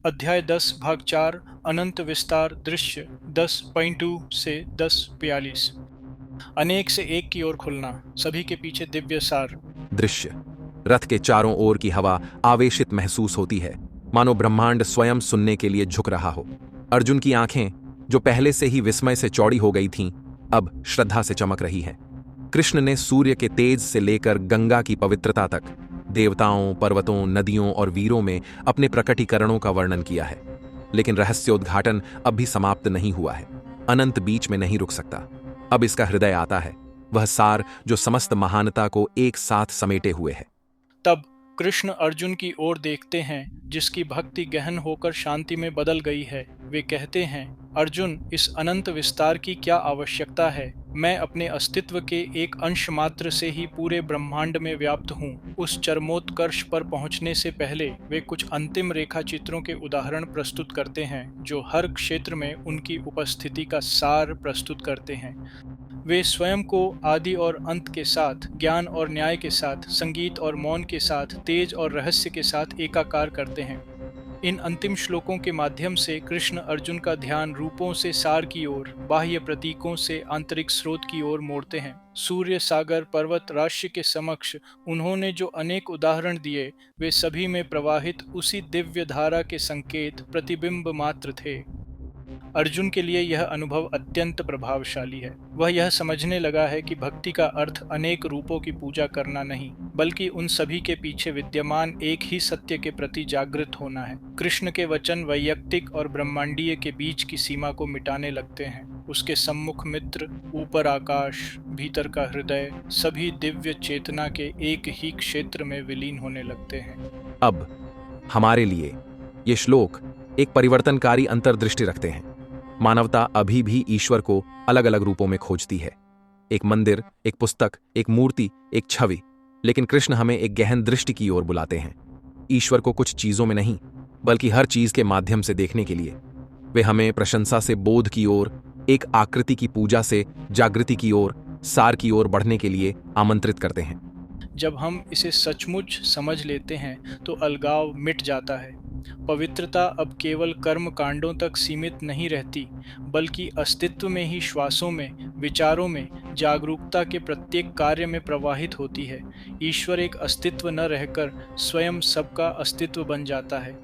अध्याय 10 भाग 4 अनंत विस्तार दृश्य 10.2 से 10:42। अनेक से एक की ओर खुलना, सभी के पीछे दिव्य सार। दृश्य। रथ के चारों ओर की हवा आवेशित महसूस होती है, मानो ब्रह्मांड स्वयं सुनने के लिए झुक रहा हो। अर्जुन की आंखें, जो पहले से ही विस्मय से चौड़ी हो गई थीं, अब श्रद्धा से चमक रही हैं। कृष्ण ने सूर्य के तेज से लेकर गंगा की पवित्रता तक, देवताओं, पर्वतों, नदियों और वीरों में अपने प्रकटीकरणों का वर्णन किया है। लेकिन रहस्योद्घाटन अब भी समाप्त नहीं हुआ है। अनंत बीच में नहीं रुक सकता। अब इसका हृदय आता है, वह सार जो समस्त महानता को एक साथ समेटे हुए है। तब कृष्ण अर्जुन की ओर देखते हैं, जिसकी भक्ति गहन होकर शांति में बदल गई है। वे कहते हैं, अर्जुन, इस अनंत विस्तार की क्या आवश्यकता है? मैं अपने अस्तित्व के एक अंश मात्र से ही पूरे ब्रह्मांड में व्याप्त हूँ। उस चरमोत्कर्ष पर पहुँचने से पहले वे कुछ अंतिम रेखा चित्रों के उदाहरण प्रस्तुत करते हैं, जो हर क्षेत्र में उनकी उपस्थिति का सार प्रस्तुत करते हैं। वे स्वयं को आदि और अंत के साथ, ज्ञान और न्याय के साथ, संगीत और मौन के साथ, तेज और रहस्य के साथ एकाकार करते हैं। इन अंतिम श्लोकों के माध्यम से कृष्ण अर्जुन का ध्यान रूपों से सार की ओर, बाह्य प्रतीकों से आंतरिक स्रोत की ओर मोड़ते हैं। सूर्य, सागर, पर्वत, राशि के समक्ष उन्होंने जो अनेक उदाहरण दिए, वे सभी में प्रवाहित उसी दिव्य धारा के संकेत, प्रतिबिंब मात्र थे। अर्जुन के लिए यह अनुभव अत्यंत प्रभावशाली है। वह यह समझने लगा है कि भक्ति का अर्थ अनेक रूपों की पूजा करना नहीं, बल्कि उन सभी के पीछे विद्यमान एक ही सत्य के प्रति जागृत होना है। कृष्ण के वचन वैयक्तिक और ब्रह्मांडीय के बीच की सीमा को मिटाने लगते हैं। उसके सम्मुख मित्र, ऊपर आकाश, भीतर का हृदय, सभी दिव्य चेतना के एक ही क्षेत्र में विलीन होने लगते हैं। अब हमारे लिए ये श्लोक एक परिवर्तनकारी अंतर्दृष्टि रखते हैं। मानवता अभी भी ईश्वर को अलग अलग रूपों में खोजती है। एक मंदिर, एक पुस्तक, एक मूर्ति, एक छवि। लेकिन कृष्ण हमें एक गहन दृष्टि की ओर बुलाते हैं। ईश्वर को कुछ चीजों में नहीं, बल्कि हर चीज के माध्यम से देखने के लिए। वे हमें प्रशंसा से बोध की ओर, एक आकृति की पूजा से जागृति की ओर, सार की ओर बढ़ने के लिए आमंत्रित करते हैं। जब हम इसे सचमुच समझ लेते हैं तो अलगाव मिट जाता है। पवित्रता अब केवल कर्म कांडों तक सीमित नहीं रहती, बल्कि अस्तित्व में ही, श्वासों में, विचारों में, जागरूकता के प्रत्येक कार्य में प्रवाहित होती है। ईश्वर एक अस्तित्व न रहकर स्वयं सबका अस्तित्व बन जाता है।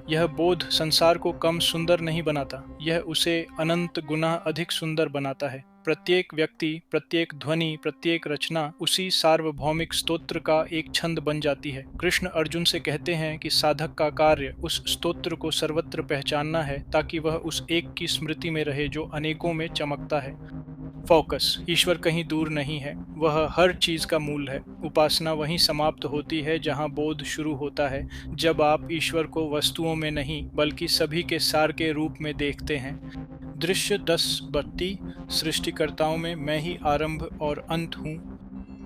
यह बोध संसार को कम सुंदर नहीं बनाता, यह उसे अनंत गुना अधिक सुंदर बनाता है। प्रत्येक व्यक्ति, प्रत्येक ध्वनि, प्रत्येक रचना उसी सार्वभौमिक स्तोत्र का एक छंद बन जाती है। कृष्ण अर्जुन से कहते हैं कि साधक का कार्य उस स्तोत्र को सर्वत्र पहचानना है, ताकि वह उस एक की स्मृति में रहे जो अनेकों में चमकता है। फोकस, ईश्वर कहीं दूर नहीं है, वह हर चीज का मूल है। उपासना वहीं समाप्त होती है जहां बोध शुरू होता है, जब आप ईश्वर को वस्तुओं में नहीं, बल्कि सभी के सार के रूप में देखते हैं। दृश्य 10:32। सृष्टिकर्ताओं में मैं ही आरंभ और अंत हूँ।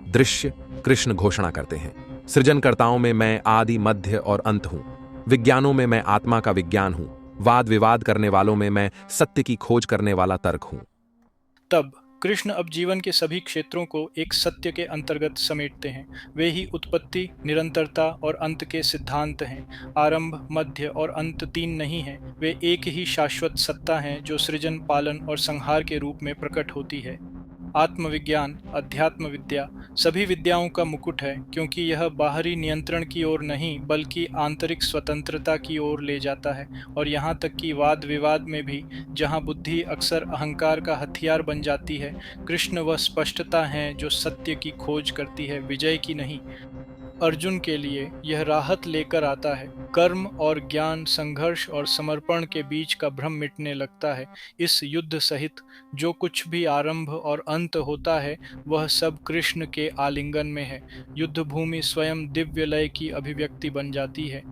दृश्य। कृष्ण घोषणा करते हैं, सृजनकर्ताओं में मैं आदि, मध्य और अंत हूं। विज्ञानों में मैं आत्मा का विज्ञान हूं। वाद विवाद करने वालों में मैं सत्य की खोज करने वाला तर्क हूं। तब कृष्ण अब जीवन के सभी क्षेत्रों को एक सत्य के अंतर्गत समेटते हैं। वे ही उत्पत्ति, निरंतरता और अंत के सिद्धांत हैं। आरंभ, मध्य और अंत तीन नहीं हैं, वे एक ही शाश्वत सत्ता हैं जो सृजन, पालन और संहार के रूप में प्रकट होती है। आत्मविज्ञान, अध्यात्म विद्या सभी विद्याओं का मुकुट है, क्योंकि यह बाहरी नियंत्रण की ओर नहीं, बल्कि आंतरिक स्वतंत्रता की ओर ले जाता है। और यहाँ तक कि वाद विवाद में भी, जहाँ बुद्धि अक्सर अहंकार का हथियार बन जाती है, कृष्ण वह स्पष्टता है जो सत्य की खोज करती है, विजय की नहीं। अर्जुन के लिए यह राहत लेकर आता है। कर्म और ज्ञान, संघर्ष और समर्पण के बीच का भ्रम मिटने लगता है। इस युद्ध सहित जो कुछ भी आरंभ और अंत होता है, वह सब कृष्ण के आलिंगन में है। युद्ध भूमि स्वयं दिव्य लय की अभिव्यक्ति बन जाती है।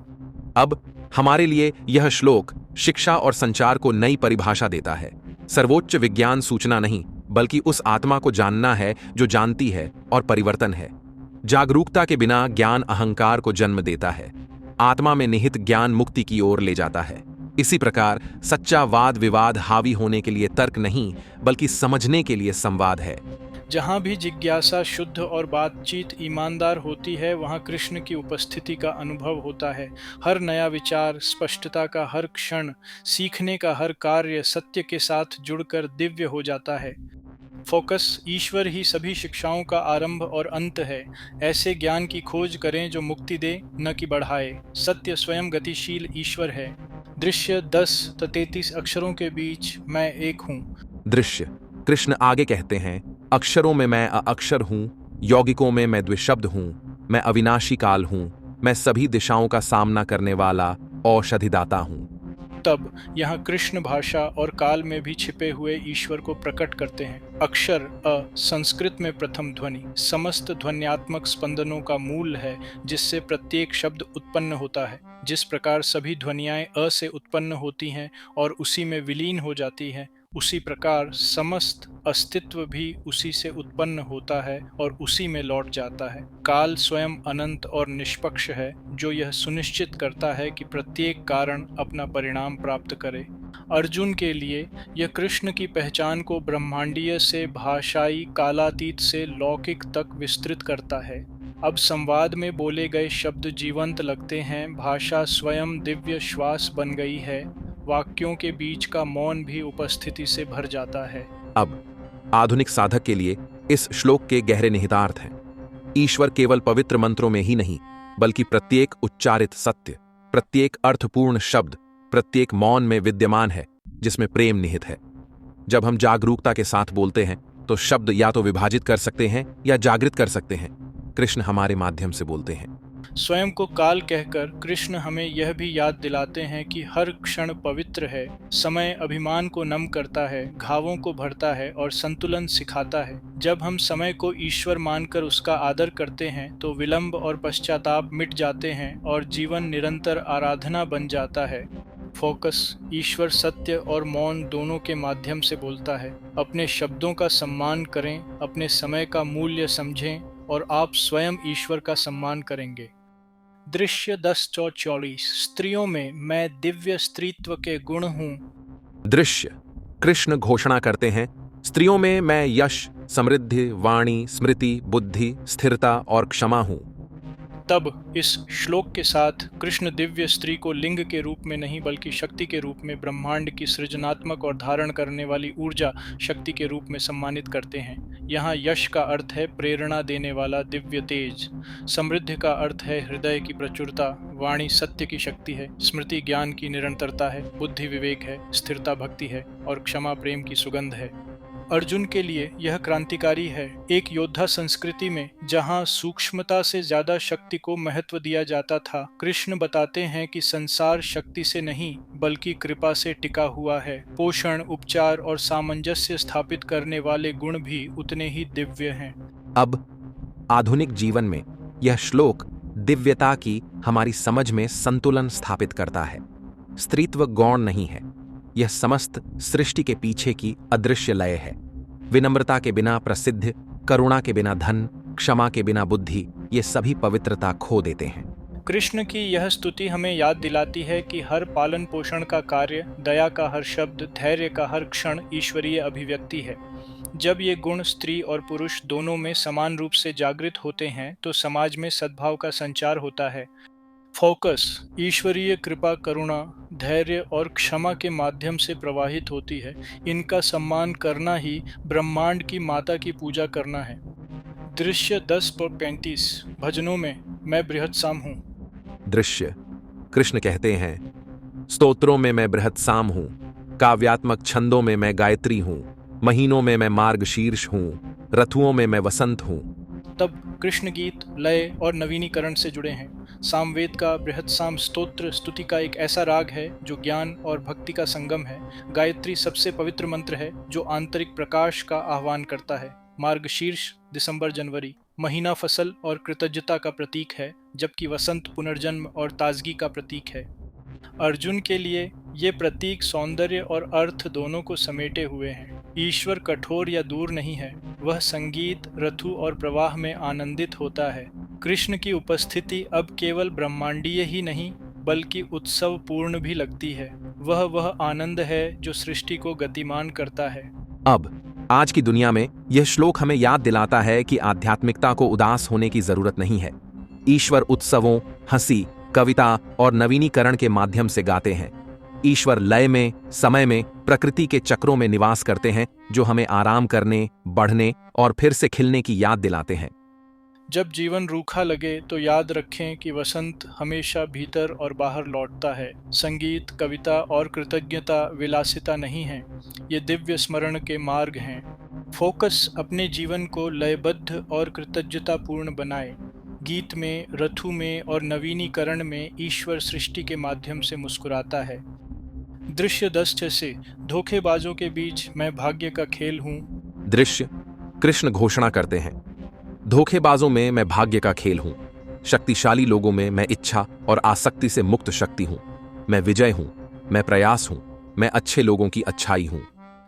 अब हमारे लिए यह श्लोक शिक्षा और संचार को नई परिभाषा देता है। सर्वोच्च विज्ञान सूचना नहीं, बल्कि उस आत्मा को जानना है जो जानती है और परिवर्तन है। जागरूकता के बिना ज्ञान अहंकार को जन्म देता है। आत्मा में निहित ज्ञान मुक्ति की ओर ले जाता है। इसी प्रकार सच्चा वाद विवाद हावी होने के लिए तर्क नहीं, बल्कि समझने के लिए संवाद है। जहाँ भी जिज्ञासा शुद्ध और बातचीत ईमानदार होती है, वहाँ कृष्ण की उपस्थिति का अनुभव होता है। हर नया विचार, स्पष्टता का हर क्षण, सीखने का हर कार्य सत्य के साथ जुड़कर दिव्य हो जाता है। फोकस, ईश्वर ही सभी शिक्षाओं का आरंभ और अंत है। ऐसे ज्ञान की खोज करें जो मुक्ति दे, न कि बढ़ाए। सत्य स्वयं गतिशील ईश्वर है। दृश्य 10-33 अक्षरों के बीच मैं एक हूँ। दृश्य, कृष्ण आगे कहते हैं, अक्षरों में मैं अक्षर हूँ, यौगिकों में मैं द्विशब्द हूँ, मैं अविनाशी काल हूँ, मैं सभी दिशाओं का सामना करने वाला औषधिदाता हूँ। तब यहाँ कृष्ण भाषा और काल में भी छिपे हुए ईश्वर को प्रकट करते हैं। अक्षर संस्कृत में प्रथम ध्वनि समस्त ध्वन्यात्मक स्पंदनों का मूल है, जिससे प्रत्येक शब्द उत्पन्न होता है। जिस प्रकार सभी ध्वनियाएं से उत्पन्न होती हैं और उसी में विलीन हो जाती हैं, उसी प्रकार समस्त अस्तित्व भी उसी से उत्पन्न होता है और उसी में लौट जाता है। काल स्वयं अनंत और निष्पक्ष है, जो यह सुनिश्चित करता है कि प्रत्येक कारण अपना परिणाम प्राप्त करे। अर्जुन के लिए यह कृष्ण की पहचान को ब्रह्मांडीय से भाषाई, कालातीत से लौकिक तक विस्तृत करता है। अब संवाद में बोले गए शब्द जीवंत लगते हैं, भाषा स्वयं दिव्य श्वास बन गई है, वाक्यों के बीच का मौन भी उपस्थिति से भर जाता है। अब आधुनिक साधक के लिए इस श्लोक के गहरे निहितार्थ हैं। ईश्वर केवल पवित्र मंत्रों में ही नहीं, बल्कि प्रत्येक उच्चारित सत्य, प्रत्येक अर्थपूर्ण शब्द, प्रत्येक मौन में विद्यमान है, जिसमें प्रेम निहित है। जब हम जागरूकता के साथ बोलते हैं तो शब्द या तो विभाजित कर सकते हैं या जागृत कर सकते हैं। कृष्ण हमारे माध्यम से बोलते हैं। स्वयं को काल कहकर कृष्ण हमें यह भी याद दिलाते हैं कि हर क्षण पवित्र है। समय अभिमान को नम करता है, घावों को भरता है और संतुलन सिखाता है। जब हम समय को ईश्वर मानकर उसका आदर करते हैं तो विलंब और पश्चाताप मिट जाते हैं और जीवन निरंतर आराधना बन जाता है। फोकस, ईश्वर सत्य और मौन दोनों के माध्यम से बोलता है। अपने शब्दों का सम्मान करें, अपने समय का मूल्य समझें और आप स्वयं ईश्वर का सम्मान करेंगे। दृश्य 10-44 स्त्रियों में मैं दिव्य स्त्रीत्व के गुण हूँ। दृश्य, कृष्ण घोषणा करते हैं, स्त्रियों में मैं यश, समृद्धि, वाणी, स्मृति, बुद्धि, स्थिरता और क्षमा हूँ। तब इस श्लोक के साथ कृष्ण दिव्य स्त्री को लिंग के रूप में नहीं, बल्कि शक्ति के रूप में, ब्रह्मांड की सृजनात्मक और धारण करने वाली ऊर्जा शक्ति के रूप में सम्मानित करते हैं। यहाँ यश का अर्थ है प्रेरणा देने वाला दिव्य तेज, समृद्धि का अर्थ है हृदय की प्रचुरता, वाणी सत्य की शक्ति है, स्मृति ज्ञान की निरंतरता है, बुद्धि विवेक है, स्थिरता भक्ति है और क्षमा प्रेम की सुगंध है। अर्जुन के लिए यह क्रांतिकारी है। एक योद्धा संस्कृति में जहां सूक्ष्मता से ज्यादा शक्ति को महत्व दिया जाता था, कृष्ण बताते हैं कि संसार शक्ति से नहीं बल्कि कृपा से टिका हुआ है। पोषण, उपचार और सामंजस्य स्थापित करने वाले गुण भी उतने ही दिव्य हैं। अब आधुनिक जीवन में यह श्लोक दिव्यता की हमारी समझ में संतुलन स्थापित करता है। स्त्रीत्व गौण नहीं है, यह समस्त सृष्टि के पीछे की अदृश्य लय है। विनम्रता के बिना प्रसिद्ध, करुणा के बिना धन, क्षमा के बिना बुद्धि, ये सभी पवित्रता खो देते हैं। कृष्ण की यह स्तुति हमें याद दिलाती है कि हर पालन पोषण का कार्य, दया का हर शब्द, धैर्य का हर क्षण ईश्वरीय अभिव्यक्ति है। जब ये गुण स्त्री और पुरुष दोनों में समान रूप से जागृत होते हैं तो समाज में सद्भाव का संचार होता है। फोकस, ईश्वरीय कृपा करुणा, धैर्य और क्षमा के माध्यम से प्रवाहित होती है। इनका सम्मान करना ही ब्रह्मांड की माता की पूजा करना है। दृश्य 10-35 भजनों में मैं बृहत साम हूँ। दृश्य, कृष्ण कहते हैं, स्तोत्रों में मैं बृहत साम हूँ, काव्यात्मक छंदों में मैं गायत्री हूँ, महीनों में मैं मार्गशीर्ष हूँ, ऋतुओं में मैं वसंत हूँ। तब कृष्ण गीत लय और नवीनीकरण से जुड़े हैं। सामवेद का बृहत साम स्तोत्र स्तुति का एक ऐसा राग है जो ज्ञान और भक्ति का संगम है। गायत्री सबसे पवित्र मंत्र है जो आंतरिक प्रकाश का आह्वान करता है। मार्गशीर्ष दिसंबर जनवरी महीना फसल और कृतज्ञता का प्रतीक है, जबकि वसंत पुनर्जन्म और ताजगी का प्रतीक है। अर्जुन के लिए ये प्रतीक सौंदर्य और अर्थ दोनों को समेटे हुए हैं। ईश्वर कठोर या दूर नहीं है, वह संगीत, ऋतु और प्रवाह में आनंदित होता है। कृष्ण की उपस्थिति अब केवल ब्रह्मांडीय ही नहीं बल्कि उत्सव पूर्ण भी लगती है। वह आनंद है जो सृष्टि को गतिमान करता है। अब आज की दुनिया में यह श्लोक हमें याद दिलाता है कि आध्यात्मिकता को उदास होने की जरूरत नहीं है। ईश्वर उत्सवों, हंसी, कविता और नवीनीकरण के माध्यम से गाते हैं। ईश्वर लय में, समय में, प्रकृति के चक्रों में निवास करते हैं, जो हमें आराम करने, बढ़ने और फिर से खिलने की याद दिलाते हैं। जब जीवन रूखा लगे तो याद रखें कि वसंत हमेशा भीतर और बाहर लौटता है। संगीत, कविता और कृतज्ञता विलासिता नहीं है, ये दिव्य स्मरण के मार्ग हैं। फोकस अपने जीवन को लयबद्ध और कृतज्ञतापूर्ण बनाए। गीत में, रथु में और नवीनीकरण में ईश्वर सृष्टि के माध्यम से मुस्कुराता है। दृश्य 10 से धोखेबाजों के बीच मैं भाग्य का खेल हूँ। दृश्य कृष्ण घोषणा करते हैं, धोखेबाजों में मैं भाग्य का खेल हूं, शक्तिशाली लोगों में मैं इच्छा और आसक्ति से मुक्त शक्ति हूं, मैं विजय हूं, मैं प्रयास हूं, मैं अच्छे लोगों की अच्छाई हूं।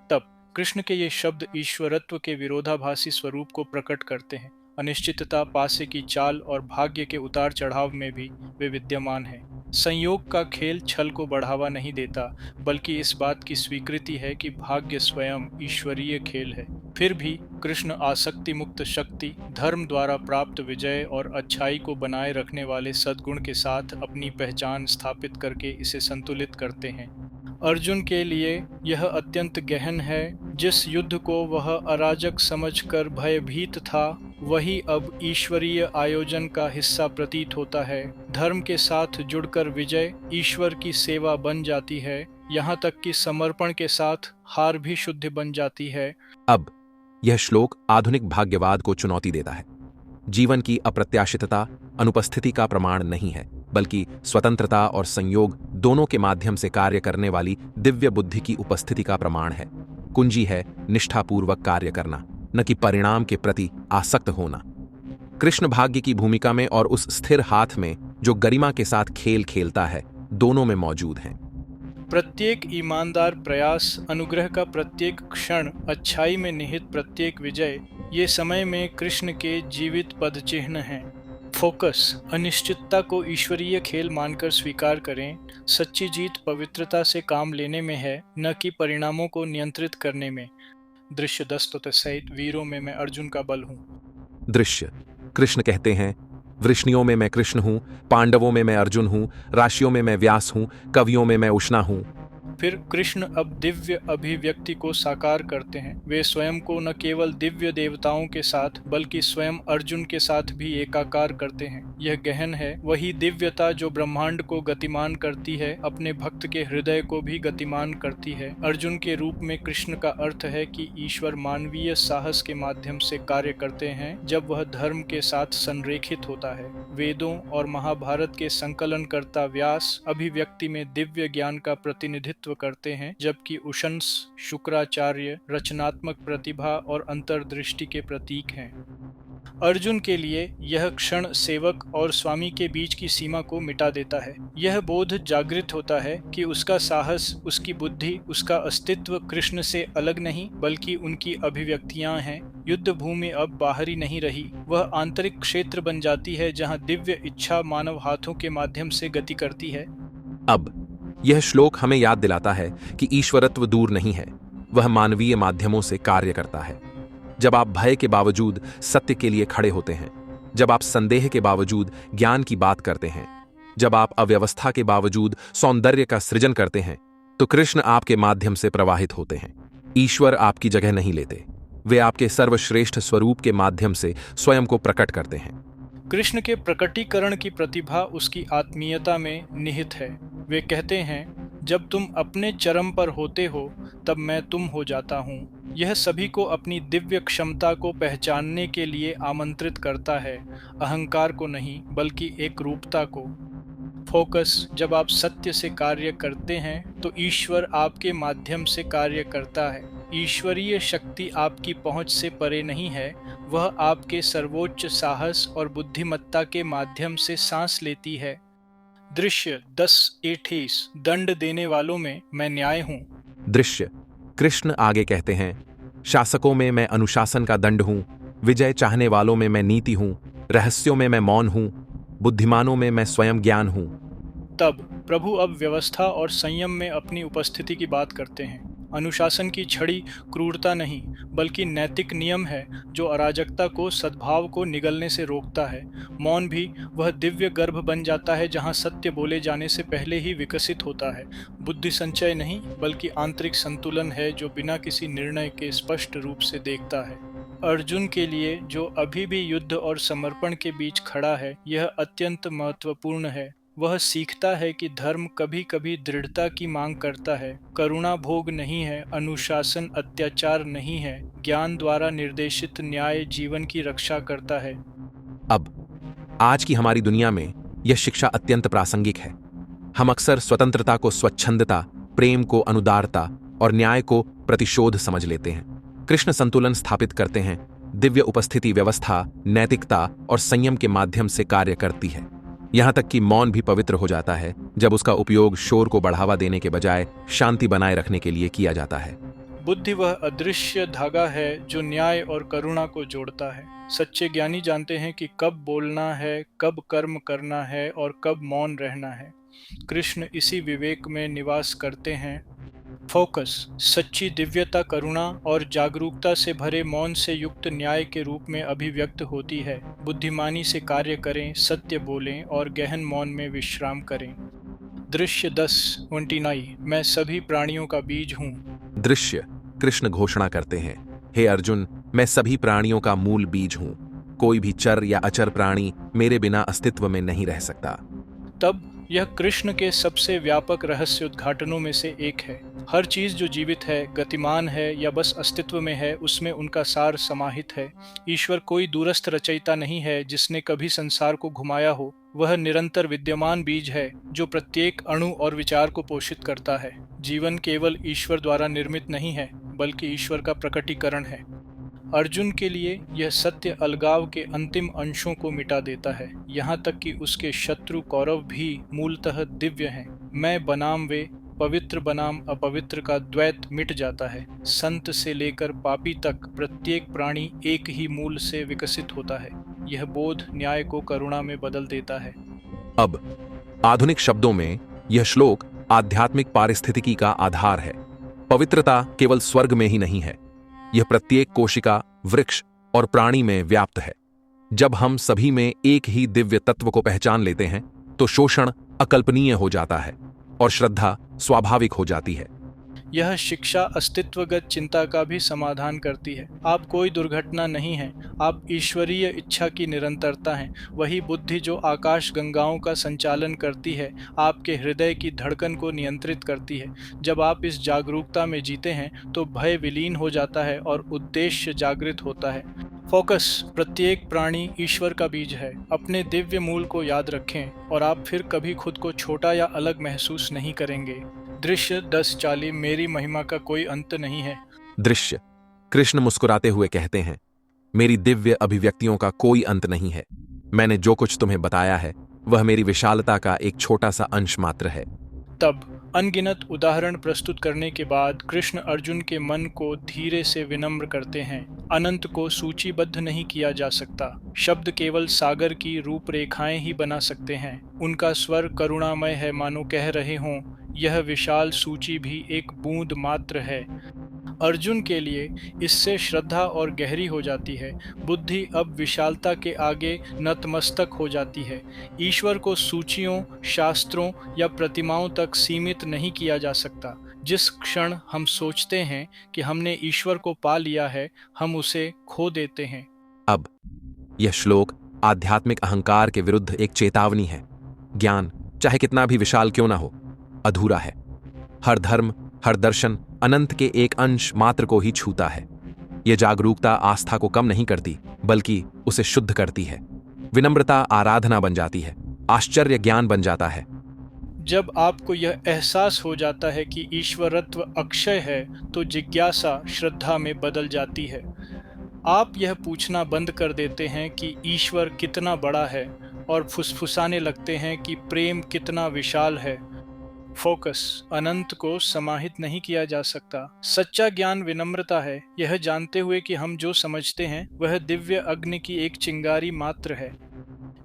तब कृष्ण के ये शब्द ईश्वरत्व के विरोधाभासी स्वरूप को प्रकट करते हैं। अनिश्चितता, पासे की चाल और भाग्य के उतार चढ़ाव में भी वे विद्यमान हैं। संयोग का खेल छल को बढ़ावा नहीं देता, बल्कि इस बात की स्वीकृति है कि भाग्य स्वयं ईश्वरीय खेल है। फिर भी कृष्ण आसक्ति मुक्त शक्ति, धर्म द्वारा प्राप्त विजय और अच्छाई को बनाए रखने वाले सद्गुण के साथ अपनी पहचान स्थापित करके इसे संतुलित करते हैं। अर्जुन के लिए यह अत्यंत गहन है। जिस युद्ध को वह अराजक समझकर भयभीत था, वही अब ईश्वरीय आयोजन का हिस्सा प्रतीत होता है। धर्म के साथ जुड़कर विजय ईश्वर की सेवा बन जाती है, यहाँ तक कि समर्पण के साथ हार भी शुद्ध बन जाती है। अब यह श्लोक आधुनिक भाग्यवाद को चुनौती देता है। जीवन की अप्रत्याशितता अनुपस्थिति का प्रमाण नहीं है, बल्कि स्वतंत्रता और संयोग दोनों के माध्यम से कार्य करने वाली दिव्य बुद्धि की उपस्थिति का प्रमाण है। कुंजी है निष्ठापूर्वक कार्य करना, न कि परिणाम के प्रति आसक्त होना। कृष्ण भाग्य की भूमिका में और उस स्थिर हाथ में जो गरिमा के साथ खेल खेलता है, दोनों में मौजूद हैं। प्रत्येक ईमानदार प्रयास, अनुग्रह का प्रत्येक क्षण, अच्छाई में निहित प्रत्येक विजय, ये समय में कृष्ण के जीवित पद चिन्ह हैं। फोकस अनिश्चितता को ईश्वरीय खेल मानकर स्वीकार करें। सच्ची जीत पवित्रता से काम लेने में है, न कि परिणामों को नियंत्रित करने में। दृश्य 10 सहित वीरों में मैं अर्जुन का बल हूँ। दृश्य कृष्ण कहते हैं, वृष्णियों में मैं कृष्ण हूं, पांडवों में मैं अर्जुन हूं, राशियों में मैं व्यास हूं, कवियों में मैं उष्णा हूं। फिर कृष्ण अब दिव्य अभिव्यक्ति को साकार करते हैं। वे स्वयं को न केवल दिव्य देवताओं के साथ, बल्कि स्वयं अर्जुन के साथ भी एकाकार करते हैं। यह गहन है। वही दिव्यता जो ब्रह्मांड को गतिमान करती है, अपने भक्त के हृदय को भी गतिमान करती है। अर्जुन के रूप में कृष्ण का अर्थ है कि ईश्वर मानवीय साहस के माध्यम से कार्य करते हैं, जब वह धर्म के साथ संरेखित होता है। वेदों और महाभारत के संकलनकर्ता व्यास अभिव्यक्ति में दिव्य ज्ञान का प्रतिनिधित्व करते हैं, जबकि उशंस शुक्राचार्य रचनात्मक प्रतिभा और अंतर्दृष्टि के प्रतीक हैं। अर्जुन के लिए यह क्षण सेवक और स्वामी के बीच की सीमा को मिटा देता है। यह बोध जागृत होता है कि उसका साहस, उसकी बुद्धि, उसका अस्तित्व कृष्ण से अलग नहीं, बल्कि उनकी अभिव्यक्तियां हैं। युद्ध भूमि अब बाहरी नहीं रही, वह आंतरिक क्षेत्र बन जाती है, जहां दिव्य इच्छा मानव हाथों के माध्यम से गति करती है। अब यह श्लोक हमें याद दिलाता है कि ईश्वरत्व दूर नहीं है, वह मानवीय माध्यमों से कार्य करता है। जब आप भय के बावजूद सत्य के लिए खड़े होते हैं, जब आप संदेह के बावजूद ज्ञान की बात करते हैं, जब आप अव्यवस्था के बावजूद सौंदर्य का सृजन करते हैं, तो कृष्ण आपके माध्यम से प्रवाहित होते हैं। ईश्वर आपकी जगह नहीं लेते, वे आपके सर्वश्रेष्ठ स्वरूप के माध्यम से स्वयं को प्रकट करते हैं। कृष्ण के प्रकटीकरण की प्रतिभा उसकी आत्मीयता में निहित है। वे कहते हैं, जब तुम अपने चरम पर होते हो, तब मैं तुम हो जाता हूँ। यह सभी को अपनी दिव्य क्षमता को पहचानने के लिए आमंत्रित करता है, अहंकार को नहीं, बल्कि एक रूपता को। फोकस जब आप सत्य से कार्य करते हैं, तो ईश्वर आपके माध्यम से कार्य करता है। ईश्वरीय शक्ति आपकी पहुंच से परे नहीं है, वह आपके सर्वोच्च साहस और बुद्धिमत्ता के माध्यम से सांस लेती है। दृश्य 10:28 दंड देने वालों में मैं न्याय हूँ। दृश्य कृष्ण आगे कहते हैं, शासकों में मैं अनुशासन का दंड हूँ, विजय चाहने वालों में मैं नीति हूँ, रहस्यों में मैं मौन हूँ, बुद्धिमानों में मैं स्वयं ज्ञान हूँ। तब प्रभु अब व्यवस्था और संयम में अपनी उपस्थिति की बात करते हैं। अनुशासन की छड़ी क्रूरता नहीं बल्कि नैतिक नियम है जो अराजकता को सद्भाव को निगलने से रोकता है। मौन भी वह दिव्य गर्भ बन जाता है जहाँ सत्य बोले जाने से पहले ही विकसित होता है। बुद्धि संचय नहीं बल्कि आंतरिक संतुलन है जो बिना किसी निर्णय के स्पष्ट रूप से देखता है। अर्जुन के लिए जो अभी भी युद्ध और समर्पण के बीच खड़ा है, यह अत्यंत महत्वपूर्ण है। वह सीखता है कि धर्म कभी कभी दृढ़ता की मांग करता है, करुणा भोग नहीं है, अनुशासन अत्याचार नहीं है, ज्ञान द्वारा निर्देशित न्याय जीवन की रक्षा करता है। अब आज की हमारी दुनिया में यह शिक्षा अत्यंत प्रासंगिक है। हम अक्सर स्वतंत्रता को स्वच्छंदता, प्रेम को अनुदारता और न्याय को प्रतिशोध समझ लेते हैं। कृष्ण संतुलन स्थापित करते हैं। दिव्य उपस्थिति व्यवस्था, नैतिकता और संयम के माध्यम से कार्य करती है। यहां तक कि मौन भी पवित्र हो जाता है जब उसका उपयोग शोर को बढ़ावा देने के बजाय शांति बनाए रखने के लिए किया जाता है। बुद्धि वह अदृश्य धागा है जो न्याय और करुणा को जोड़ता है। सच्चे ज्ञानी जानते हैं कि कब बोलना है, कब कर्म करना है और कब मौन रहना है। कृष्ण इसी विवेक में निवास करते हैं। फोकस सच्ची दिव्यता करुणा और जागरूकता से भरे मौन से युक्त न्याय के रूप में अभिव्यक्त होती है। बुद्धिमानी से कार्य करें, सत्य बोलें और गहन मौन में विश्राम करें। दृश्य 10:29 मैं सभी प्राणियों का बीज हूँ। दृश्य कृष्ण घोषणा करते हैं, हे अर्जुन, मैं सभी प्राणियों का मूल बीज हूं। कोई भी चर या अचर प्राणी मेरे बिना अस्तित्व में नहीं रह सकता। तब यह कृष्ण के सबसे व्यापक रहस्य उद्घाटनों में से एक है। हर चीज जो जीवित है, गतिमान है या बस अस्तित्व में है, उसमें उनका सार समाहित है। ईश्वर कोई दूरस्थ रचयिता नहीं है जिसने कभी संसार को घुमाया हो। वह निरंतर विद्यमान बीज है जो प्रत्येक अणु और विचार को पोषित करता है। जीवन केवल ईश्वर द्वारा निर्मित नहीं है बल्कि ईश्वर का प्रकटीकरण है। अर्जुन के लिए यह सत्य अलगाव के अंतिम अंशों को मिटा देता है, यहाँ तक कि उसके शत्रु कौरव भी मूलतः दिव्य हैं। मैं बनाम वे, पवित्र बनाम अपवित्र का द्वैत मिट जाता है। संत से लेकर पापी तक प्रत्येक प्राणी एक ही मूल से विकसित होता है। यह बोध न्याय को करुणा में बदल देता है। अब आधुनिक शब्दों में यह श्लोक आध्यात्मिक पारिस्थितिकी का आधार है। पवित्रता केवल स्वर्ग में ही नहीं है, यह प्रत्येक कोशिका, वृक्ष और प्राणी में व्याप्त है। जब हम सभी में एक ही दिव्य तत्व को पहचान लेते हैं तो शोषण अकल्पनीय हो जाता है और श्रद्धा स्वाभाविक हो जाती है। यह शिक्षा अस्तित्वगत चिंता का भी समाधान करती है। आप कोई दुर्घटना नहीं हैं, आप ईश्वरीय इच्छा की निरंतरता हैं। वही बुद्धि जो आकाश गंगाओं का संचालन करती है, आपके हृदय की धड़कन को नियंत्रित करती है। जब आप इस जागरूकता में जीते हैं तो भय विलीन हो जाता है और उद्देश्य जागृत होता है। फोकस प्रत्येक प्राणी ईश्वर का बीज है। अपने दिव्य मूल को याद रखें और आप फिर कभी खुद को छोटा या अलग महसूस नहीं करेंगे। दृश्य 10:40 मेरी महिमा का कोई अंत नहीं है। दृश्य कृष्ण मुस्कुराते हुए कहते हैं, मेरी दिव्य अभिव्यक्तियों का कोई अंत नहीं है। मैंने जो कुछ तुम्हें बताया है वह मेरी विशालता का एक छोटा सा अंश मात्र है। तब अनगिनत उदाहरण प्रस्तुत करने के बाद कृष्ण अर्जुन के मन को धीरे से विनम्र करते हैं। अनंत को सूचीबद्ध नहीं किया जा सकता। शब्द केवल सागर की रूपरेखाएं ही बना सकते हैं। उनका स्वर करुणामय है, मानो कह रहे हों, यह विशाल सूची भी एक बूंद मात्र है। अर्जुन के लिए इससे श्रद्धा और गहरी हो जाती है। बुद्धि अब विशालता के आगे नतमस्तक हो जाती है। ईश्वर को सूचियों, शास्त्रों या प्रतिमाओं तक सीमित नहीं किया जा सकता। जिस क्षण हम सोचते हैं कि हमने ईश्वर को पा लिया है, हम उसे खो देते हैं। अब यह श्लोक आध्यात्मिक अहंकार के विरुद्ध एक चेतावनी है। ज्ञान चाहे कितना भी विशाल क्यों ना हो, अधूरा है। हर धर्म, हर दर्शन अनंत के एक अंश मात्र को ही छूता है। यह जागरूकता आस्था को कम नहीं करती बल्कि उसे शुद्ध करती है। विनम्रता आराधना बन जाती है, आश्चर्य ज्ञान बन जाता है। जब आपको यह एहसास हो जाता है कि ईश्वरत्व अक्षय है तो जिज्ञासा श्रद्धा में बदल जाती है। आप यह पूछना बंद कर देते हैं कि ईश्वर कितना बड़ा है और फुसफुसाने लगते हैं कि प्रेम कितना विशाल है। फोकस अनंत को समाहित नहीं किया जा सकता। सच्चा ज्ञान विनम्रता है, यह जानते हुए कि हम जो समझते हैं वह दिव्य अग्नि की एक चिंगारी मात्र है।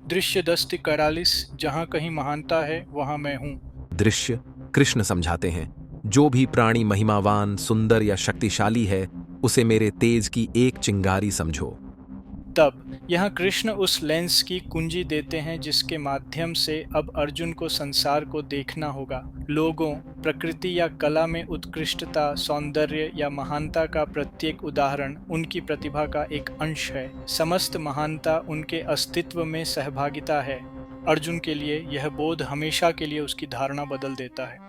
दृश्य 10:41 जहाँ कहीं महानता है वहाँ मैं हूँ। दृश्य कृष्ण समझाते हैं, जो भी प्राणी महिमावान, सुंदर या शक्तिशाली है, उसे मेरे तेज की एक चिंगारी समझो। तब यहाँ कृष्ण उस लेंस की कुंजी देते हैं जिसके माध्यम से अब अर्जुन को संसार को देखना होगा। लोगों, प्रकृति या कला में उत्कृष्टता, सौंदर्य या महानता का प्रत्येक उदाहरण उनकी प्रतिभा का एक अंश है। समस्त महानता उनके अस्तित्व में सहभागिता है। अर्जुन के लिए यह बोध हमेशा के लिए उसकी धारणा बदल देता है।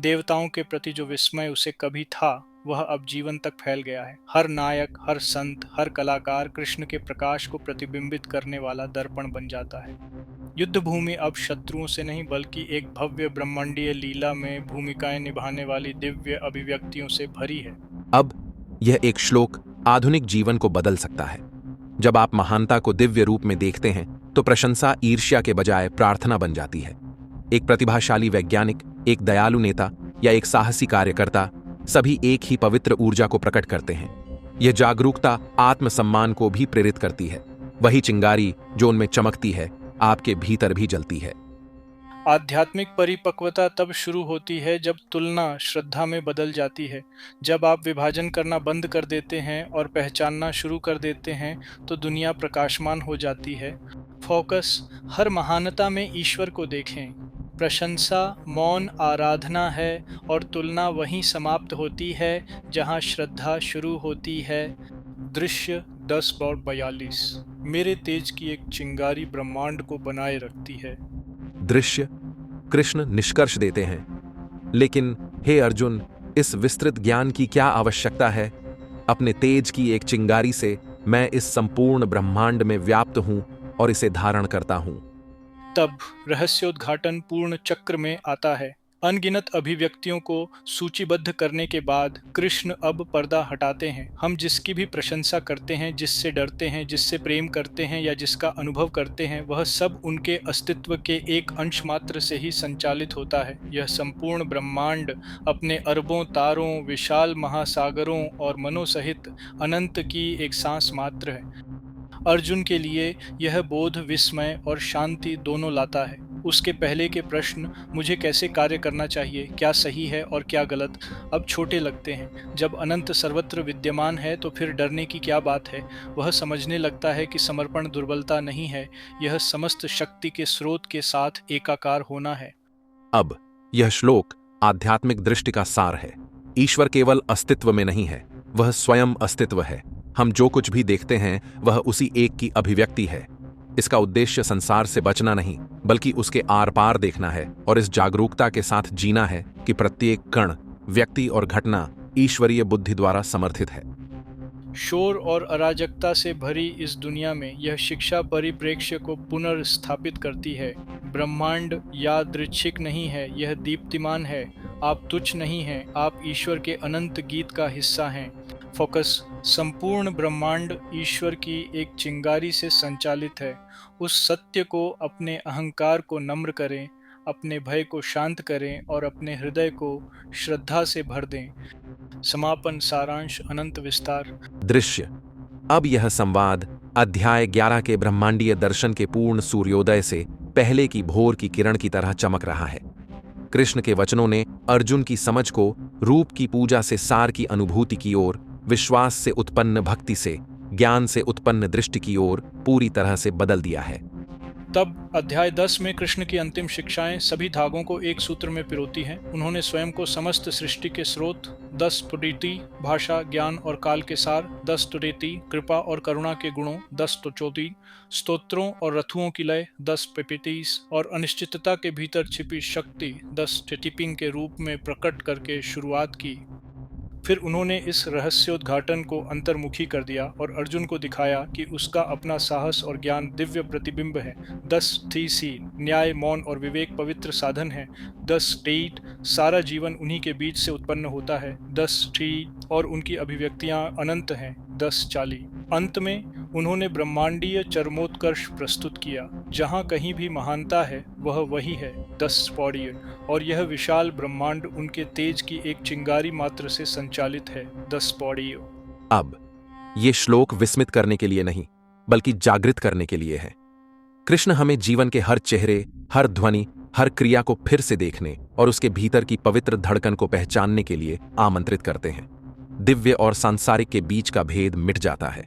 देवताओं के प्रति जो विस्मय उसे कभी था, वह अब जीवन तक फैल गया है। हर नायक, हर संत, हर कलाकार कृष्ण के प्रकाश को प्रतिबिंबित करने वाला दर्पण बन जाता है। युद्ध भूमि अब शत्रुओं से नहीं बल्कि एक भव्य ब्रह्मांडीय लीला में भूमिकाएं निभाने वाली दिव्य अभिव्यक्तियों से भरी है। अब यह एक श्लोक आधुनिक जीवन को बदल सकता है। जब आप महानता को दिव्य रूप में देखते हैं तो प्रशंसा ईर्ष्या के बजाय प्रार्थना बन जाती है। एक प्रतिभाशाली वैज्ञानिक, एक दयालु नेता या एक साहसी कार्यकर्ता, सभी एक ही पवित्र ऊर्जा को प्रकट करते हैं। यह जागरूकता आत्मसम्मान को भी प्रेरित करती है। वही चिंगारी जो उनमें चमकती है, आपके भीतर भी जलती है। आध्यात्मिक परिपक्वता तब शुरू होती है जब तुलना श्रद्धा में बदल जाती है। जब आप विभाजन करना बंद कर देते हैं और पहचानना शुरू कर देते हैं तो दुनिया प्रकाशमान हो जाती है। फोकस हर महानता में ईश्वर को देखें। प्रशंसा मौन आराधना है और तुलना वहीं समाप्त होती है जहां श्रद्धा शुरू होती है। दृश्य 10:42। मेरे तेज की एक चिंगारी ब्रह्मांड को बनाए रखती है। दृश्य कृष्ण निष्कर्ष देते हैं, लेकिन हे अर्जुन, इस विस्तृत ज्ञान की क्या आवश्यकता है? अपने तेज की एक चिंगारी से मैं इस संपूर्ण ब्रह्मांड में व्याप्त हूं और इसे धारण करता हूं। तब रहस्योद्घाटन पूर्ण चक्र में आता है। अनगिनत अभिव्यक्तियों को सूचीबद्ध करने के बाद कृष्ण अब पर्दा हटाते हैं। हम जिसकी भी प्रशंसा करते हैं, जिससे डरते हैं, जिससे प्रेम करते हैं या जिसका अनुभव करते हैं, वह सब उनके अस्तित्व के एक अंश मात्र से ही संचालित होता है। यह संपूर्ण ब्रह्मांड अपने अरबों तारों, विशाल महासागरों और मनो सहित अनंत की एक सांस मात्र है। अर्जुन के लिए यह बोध विस्मय और शांति दोनों लाता है। उसके पहले के प्रश्न, मुझे कैसे कार्य करना चाहिए, क्या सही है और क्या गलत, अब छोटे लगते हैं। जब अनंत सर्वत्र विद्यमान है तो फिर डरने की क्या बात है। वह समझने लगता है कि समर्पण दुर्बलता नहीं है, यह समस्त शक्ति के स्रोत के साथ एकाकार होना है। अब यह श्लोक आध्यात्मिक दृष्टि का सार है। ईश्वर केवल अस्तित्व में नहीं है, वह स्वयं अस्तित्व है। हम जो कुछ भी देखते हैं वह उसी एक की अभिव्यक्ति है। इसका उद्देश्य संसार से बचना नहीं, बल्कि उसके आर पार देखना है और इस जागरूकता के साथ जीना है कि प्रत्येक कण, व्यक्ति और घटना ईश्वरीय बुद्धि द्वारा समर्थित है। शोर और अराजकता से भरी इस दुनिया में यह शिक्षा परिप्रेक्ष्य को पुनर्स्थापित करती है। ब्रह्मांड यादृच्छिक नहीं है, यह दीप्तिमान है। आप तुच्छ नहीं हैं, आप ईश्वर के अनंत गीत का हिस्सा हैं। फोकस संपूर्ण ब्रह्मांड ईश्वर की एक चिंगारी से संचालित है। उस सत्य को, अपने अहंकार को नम्र करें, अपने भय को शांत करें और अपने हृदय को श्रद्धा से भर दें। समापन सारांश अनंत विस्तार। दृश्य अब यह संवाद अध्याय 11 के ब्रह्मांडीय दर्शन के पूर्ण सूर्योदय से पहले की भोर की किरण की तरह चमक रहा है। कृष्ण के वचनों ने अर्जुन की समझ को रूप की पूजा से सार की अनुभूति की ओर, विश्वास से उत्पन्न भक्ति से, ज्ञान से उत्पन्न दृष्टि की ओर पूरी तरह से बदल दिया है। तब अध्याय 10 में कृष्ण की अंतिम शिक्षाएं सभी धागों को एक सूत्र में पिरोती हैं। उन्होंने स्वयं को समस्त सृष्टि के स्रोत, 10 तुरीति, भाषा, ज्ञान और काल के सार, 10 तुरीति, कृपा और करुणा के गुणों, 10 तुचोति, स्तोत्रों और रथुओं की लय, 10 पिपीतीस और अनिश्चितता के भीतर छिपी शक्ति, 10 टिटिपिंग के रूप में प्रकट करके शुरुआत की। फिर उन्होंने इस रहस्योद्घाटन को अंतर्मुखी कर दिया और अर्जुन को दिखाया कि उसका अपना साहस और ज्ञान दिव्य प्रतिबिंब है। 10 थीसी, न्याय, मौन और विवेक पवित्र साधन है। 10 टेट, सारा जीवन उन्हीं के बीच से उत्पन्न होता है। 10 टी और उनकी अभिव्यक्तियां अनंत हैं। 10 चाली। अंत में उन्होंने ब्रह्मांडीय चरमोत्कर्ष प्रस्तुत किया। जहाँ कहीं भी महानता है वह वही है, 10 पौड़ियों, और यह विशाल ब्रह्मांड उनके तेज की एक चिंगारी मात्र से संचालित है, 10 पौड़ियों। अब ये श्लोक विस्मित करने के लिए नहीं, बल्कि जागृत करने के लिए है। कृष्ण हमें जीवन के हर चेहरे, हर ध्वनि, हर क्रिया को फिर से देखने और उसके भीतर की पवित्र धड़कन को पहचानने के लिए आमंत्रित करते हैं। दिव्य और सांसारिक के बीच का भेद मिट जाता है।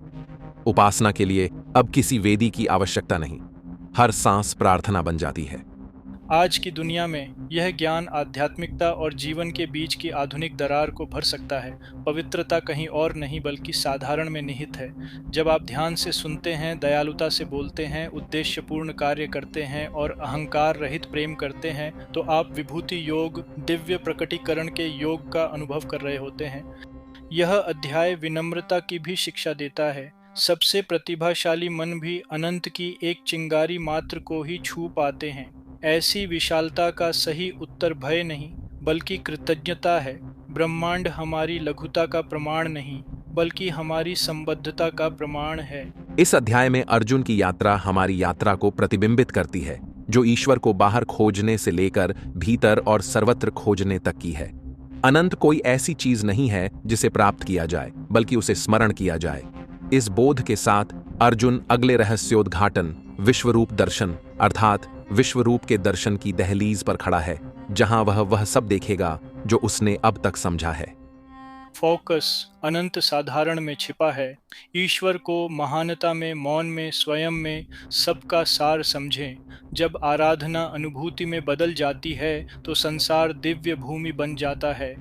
उपासना के लिए अब किसी वेदी की आवश्यकता नहीं, हर सांस प्रार्थना बन जाती है। आज की दुनिया में यह ज्ञान आध्यात्मिकता और जीवन के बीच की आधुनिक दरार को भर सकता है। पवित्रता कहीं और नहीं बल्कि साधारण में निहित है। जब आप ध्यान से सुनते हैं, दयालुता से बोलते हैं, उद्देश्यपूर्ण कार्य करते हैं और अहंकार रहित प्रेम करते हैं, तो आप विभूति योग, दिव्य प्रकटीकरण के योग का अनुभव कर रहे होते हैं। यह अध्याय विनम्रता की भी शिक्षा देता है। सबसे प्रतिभाशाली मन भी अनंत की एक चिंगारी मात्र को ही छू पाते हैं। ऐसी विशालता का सही उत्तर भय नहीं बल्कि कृतज्ञता है। ब्रह्मांड हमारी लघुता का प्रमाण नहीं बल्कि हमारी संबद्धता का प्रमाण है। इस अध्याय में अर्जुन की यात्रा हमारी यात्रा को प्रतिबिंबित करती है, जो ईश्वर को बाहर खोजने से लेकर भीतर और सर्वत्र खोजने तक की है। अनंत कोई ऐसी चीज नहीं है जिसे प्राप्त किया जाए, बल्कि उसे स्मरण किया जाए। इस बोध के साथ अर्जुन अगले रहस्योद्घाटन विश्वरूप दर्शन अर्थात विश्वरूप के दर्शन की दहलीज पर खड़ा है, जहां वह सब देखेगा जो उसने अब तक समझा है। फोकस अनंत साधारण में छिपा है। ईश्वर को महानता में, मौन में, स्वयं में सबका सार समझें। जब आराधना अनुभूति में बदल जाती है तो संसार दिव्य भूमि बन जाता है।